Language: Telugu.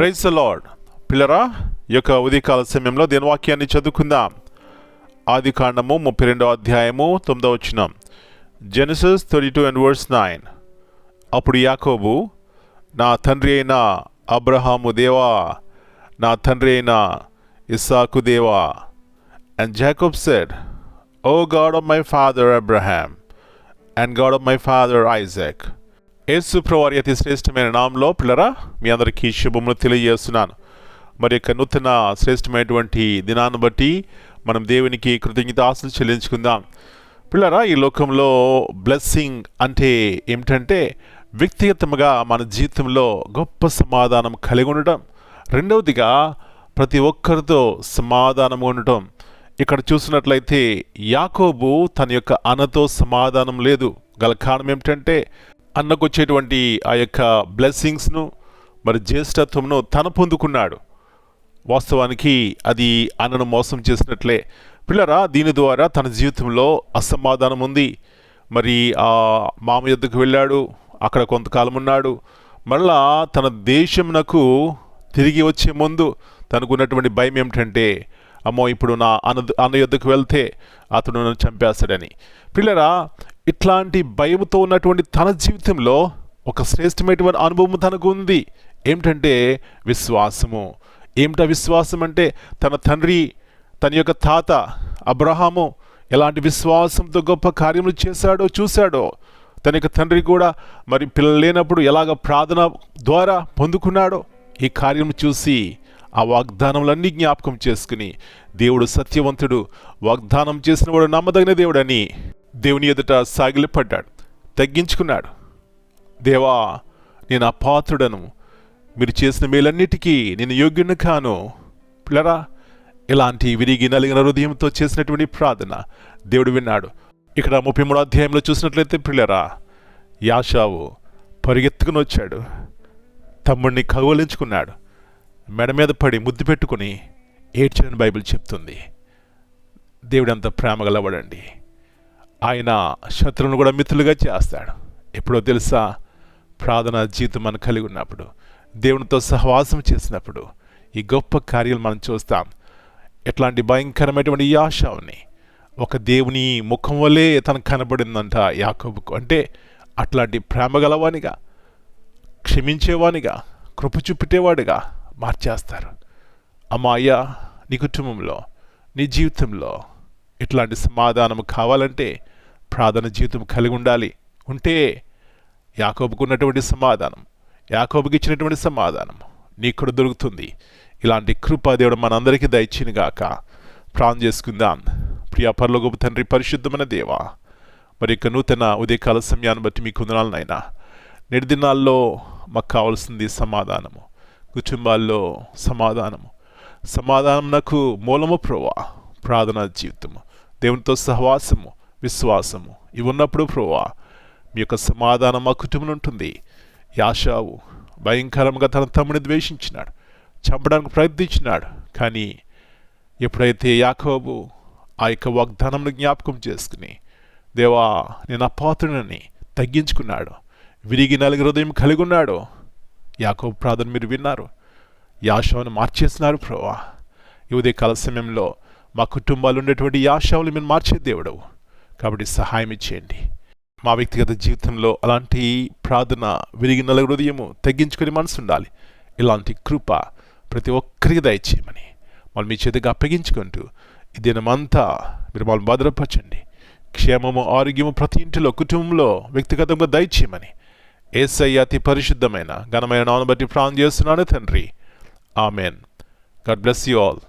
Praise the lord. పిల్లరా, ఈ యొక్క ఉదయకాల సమయంలో దేని వాక్యాన్ని చదువుకుందాం. ఆదికాండము 32వ అధ్యాయము 9వ వచనం. Genesis 32 and verse 9. అప్పుడు యాకోబు, నా తండ్రి అయిన అబ్రహాము దేవా, నా తండ్రి అయిన ఇస్సాకు దేవా. And Jacob said, O God of my father Abraham and God of my father Isaac. యేసు ప్రభువారి అతి శ్రేష్టమైన నామంలో పిల్లరా మీ అందరికీ శుభములు తెలియజేస్తున్నాను. మరి యొక్క నూతన శ్రేష్టమైనటువంటి దినాన్ని బట్టి మనం దేవునికి కృతజ్ఞతాస్తులు చెల్లించుకుందాం. పిల్లరా, ఈ లోకంలో బ్లెస్సింగ్ అంటే ఏమిటంటే వ్యక్తిగతంగా మన జీవితంలో గొప్ప సమాధానం కలిగి ఉండటం. రెండవదిగా ప్రతి ఒక్కరితో సమాధానం ఉండటం. ఇక్కడ చూసినట్లయితే యాకోబు తన యొక్క అన్నతో సమాధానం లేదు. గల కారణం ఏమిటంటే అన్నకు వచ్చేటువంటి ఆ యొక్క బ్లెస్సింగ్స్ను మరి జ్యేష్ఠత్వంను తను పొందుకున్నాడు. వాస్తవానికి అది అన్నను మోసం చేసినట్లే. పిల్లరా, దీని ద్వారా తన జీవితంలో అసమాధానం ఉంది. మరి ఆ మామ యొద్దకు వెళ్ళాడు, అక్కడ కొంతకాలం ఉన్నాడు. మళ్ళా తన దేశమునకు తిరిగి వచ్చే ముందు తనకున్నటువంటి భయం ఏమిటంటే, అమ్మో ఇప్పుడు నా అన్న యొద్దకు వెళ్తే అతడు నన్ను చంపేస్తాడని. పిల్లరా, ఇట్లాంటి భయంతో ఉన్నటువంటి తన జీవితంలో ఒక శ్రేష్టమైనటువంటి అనుభవం తనకు ఉంది. ఏమిటంటే విశ్వాసము. ఏమిటా విశ్వాసం అంటే, తన తండ్రి, తన యొక్క తాత అబ్రహాము ఎలాంటి విశ్వాసంతో గొప్ప కార్యములు చేశాడో చూశాడో, తన యొక్క తండ్రి కూడా మరి పిల్లలు లేనప్పుడు ఎలాగ ప్రార్థన ద్వారా పొందుకున్నాడో ఈ కార్యం చూసి ఆ వాగ్దానములన్నీ జ్ఞాపకం చేసుకుని, దేవుడు సత్యవంతుడు, వాగ్దానం చేసిన వాడు నమ్మదగిన దేవుడని దేవుని ఎదుట సాగిలపడ్డాడు, తగ్గించుకున్నాడు. దేవా, నేను అపాత్రుడను, మీరు చేసిన మేలన్నిటికీ నేను యోగ్యుని కాను. పిల్లరా, ఇలాంటి విరిగి నలిగిన హృదయంతో చేసినటువంటి ప్రార్థన దేవుడు విన్నాడు. ఇక్కడ 33వ అధ్యాయంలో చూసినట్లయితే పిల్లరా, యాషావు పరిగెత్తుకుని వచ్చాడు, తమ్ముడిని కౌగిలించుకున్నాడు, మెడ మీద పడి ముద్దు పెట్టుకుని ఏడ్చని బైబిల్ చెప్తుంది. దేవుడు అంత ప్రేమ గలవాడండి. ఆయన శత్రువులను కూడా మిత్రులుగా చేస్తాడు. ఎప్పుడో తెలుసా? ప్రార్థన జీవితం మనం కలిగి ఉన్నప్పుడు, దేవునితో సహవాసం చేసినప్పుడు ఈ గొప్ప కార్యాలు మనం చూస్తాం. ఎట్లాంటి భయంకరమైనటువంటి యాషావుని ఒక దేవుని ముఖం వల్లే తనకు కనబడిందంట యాకోబుకు. అంటే అట్లాంటి ప్రేమ గలవానిగా, క్షమించేవానిగా, కృప చూపెట్టేవాడిగా మార్చేస్తారు. అమ్మాయ్యా, నీ కుటుంబంలో, నీ జీవితంలో ఇట్లాంటి సమాధానం కావాలంటే ప్రార్థన జీవితం కలిగి ఉండాలి. ఉంటే యాకోబుకు ఉన్నటువంటి సమాధానం, యాకోబుకి ఇచ్చినటువంటి సమాధానం నీకు కూడా దొరుకుతుంది. ఇలాంటి కృపా దేవుడు మనందరికీ దయచేయునుగాక. ప్రార్థన చేసుకుందాం. ప్రియ పరలోకపు తండ్రి, పరిశుద్ధమైన దేవా, మరి యొక్క నూతన ఉదయకాల సమయాన్ని బట్టి మీకు వందనాలు నాయనా. నేటి దినాల్లో మాకు కావాల్సింది సమాధానము, కుటుంబాల్లో సమాధానము. సమాధానం నాకు మూలము ప్రభువా ప్రార్థనా జీవితము, దేవునితో సహవాసము, విశ్వాసము ఇవి ఉన్నప్పుడు ప్రభువా మీ యొక్క సమాధానం మా కుటుంబంలో ఉంటుంది. యాషావు భయంకరంగా తన తమ్ముడిని ద్వేషించినాడు, చంపడానికి ప్రయత్నించినాడు. కానీ ఎప్పుడైతే యాకోబు ఆ యొక్క వాగ్దానంను జ్ఞాపకం చేసుకుని, దేవా నేను అపాత్రుడని తగ్గించుకున్నాడు, విరిగి నలిగి హృదయం కలిగి ఉన్నాడు, యాకోబు ప్రార్థన మీరు విన్నారు, యాషావును మార్చేసినారు ప్రభువా. ఈ ఉదయకాల సమయంలో మా కుటుంబాలు ఉండేటువంటి యాషావులు మీరు మార్చే దేవుడవు కాబట్టి సహాయం ఇచ్చేయండి. మా వ్యక్తిగత జీవితంలో అలాంటి ప్రార్థన, విరిగి నలుగు హృదయము, తగ్గించుకుని మనసు ఉండాలి. ఇలాంటి కృప ప్రతి ఒక్కరికి దయచేయమని మళ్ళీ మీ చేతిగా అప్పగించుకుంటూ ఈ దినమంతా మీరు మమ్మల్ని భద్రపరచండి. క్షేమము, ఆరోగ్యము ప్రతి ఇంటిలో, కుటుంబంలో, వ్యక్తిగతంగా దయచేయమని యేసయ్య అతి పరిశుద్ధమైన ఘనమైన నామమును బట్టి ప్రార్థన చేస్తున్నాను తండ్రి. Amen. God bless you all.